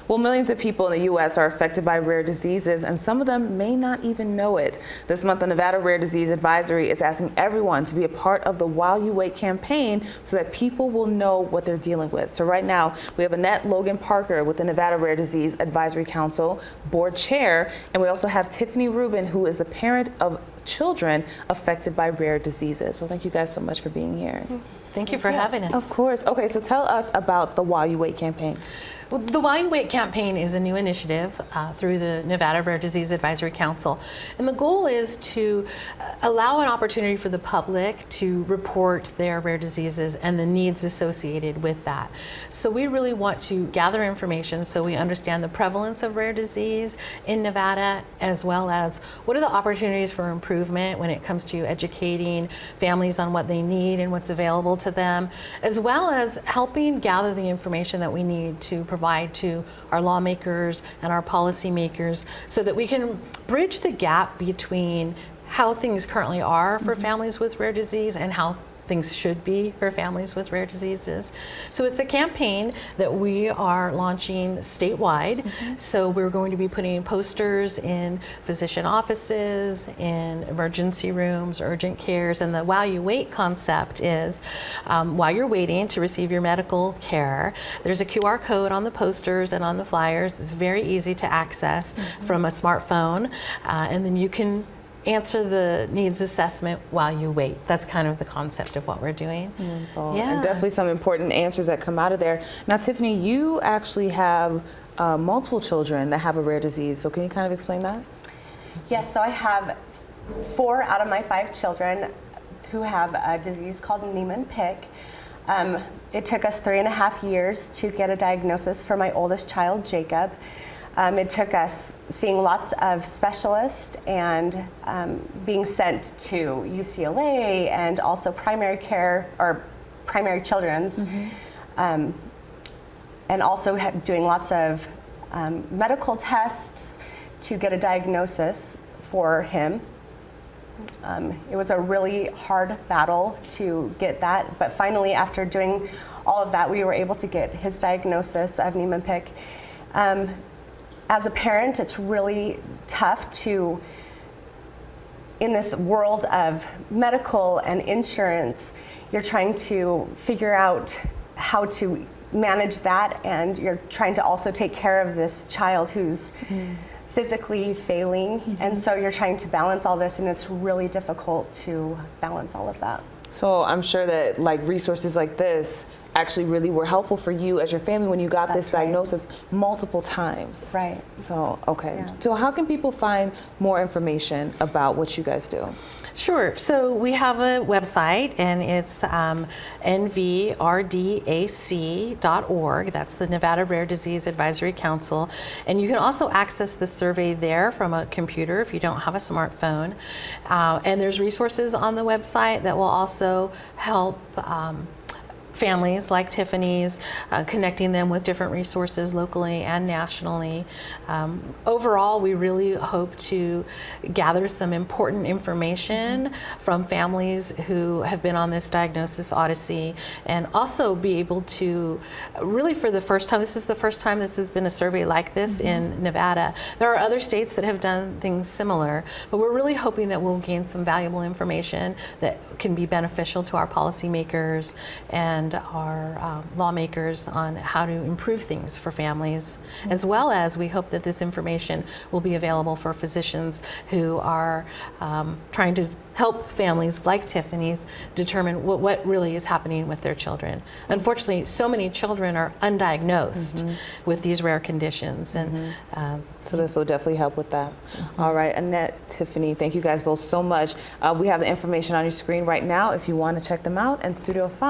Well, millions of people in the U.S. are affected by rare diseases, and some of them may not even know it. This month, the Nevada Rare Disease Advisory is asking everyone to be a part of the While You Wait campaign so that people will know what they're dealing with. So right now, we have Annette Logan-Parker with the Nevada Rare Disease Advisory Council board chair, and we also have Tiffany Ruben, who is a parent of children affected by rare diseases. So thank you guys so much for being here. Thank you for having us. Of course. Okay, so tell us about the While You Wait campaign. Well, the While You Wait campaign is a new initiative through the Nevada Rare Disease Advisory Council. And the goal is to allow an opportunity for the public to report their rare diseases and the needs associated with that. So we really want to gather information so we understand the prevalence of rare disease in Nevada, as well as what are the opportunities for improvement when it comes to educating families on what they need and what's available to them, as well as helping gather the information that we need to provide to our lawmakers and our policymakers so that we can bridge the gap between how things currently are for families with rare disease and how things should be for families with rare diseases. So it's a campaign that we are launching statewide. So we're going to be putting posters in physician offices, in emergency rooms, urgent cares, and the While You Wait concept is while you're waiting to receive your medical care, there's a QR code on the posters and on the flyers. It's very easy to access from a smartphone, and then you can answer the needs assessment while you wait. That's kind of the concept of what we're doing. Yeah. And definitely some important answers that come out of there. Now, Tiffany, you actually have multiple children that have a rare disease. So can you kind of explain that? Yes, so I have 4 out of my 5 children who have a disease called Niemann-Pick. It took us 3.5 years to get a diagnosis for my oldest child, Jacob. It took us seeing lots of specialists and being sent to UCLA and also primary care or primary children's, and also doing lots of medical tests to get a diagnosis for him. It was a really hard battle to get that, but finally, after doing all of that, we were able to get his diagnosis of Niemann-Pick. As a parent, it's really tough to, in this world of medical and insurance, you're trying to figure out how to manage that, and you're trying to also take care of this child who's physically failing, and so you're trying to balance all this, and it's really difficult to balance all of that. So I'm sure that resources like this actually really were helpful for you as your family when you got this diagnosis multiple times. Right. So, okay. So how can people find more information about what you guys do? Sure. So we have a website, and it's NVRDAC.org. That's the Nevada Rare Disease Advisory Council. And you can also access the survey there from a computer if you don't have a smartphone. And there's resources on the website that will also help families like Tiffany's, connecting them with different resources locally and nationally. Overall, we really hope to gather some important information from families who have been on this diagnosis odyssey, and also be able to really, for the first time, this is the first time this has been a survey like this in Nevada. There are other states that have done things similar, but we're really hoping that we'll gain some valuable information that can be beneficial to our policymakers and our lawmakers on how to improve things for families, as well as we hope that this information will be available for physicians who are trying to help families like Tiffany's determine what really is happening with their children. Unfortunately, so many children are undiagnosed with these rare conditions, and so this will definitely help with that. All right, Annette, Tiffany, thank you guys both so much. We have the information on your screen right now if you want to check them out, and Studio 5.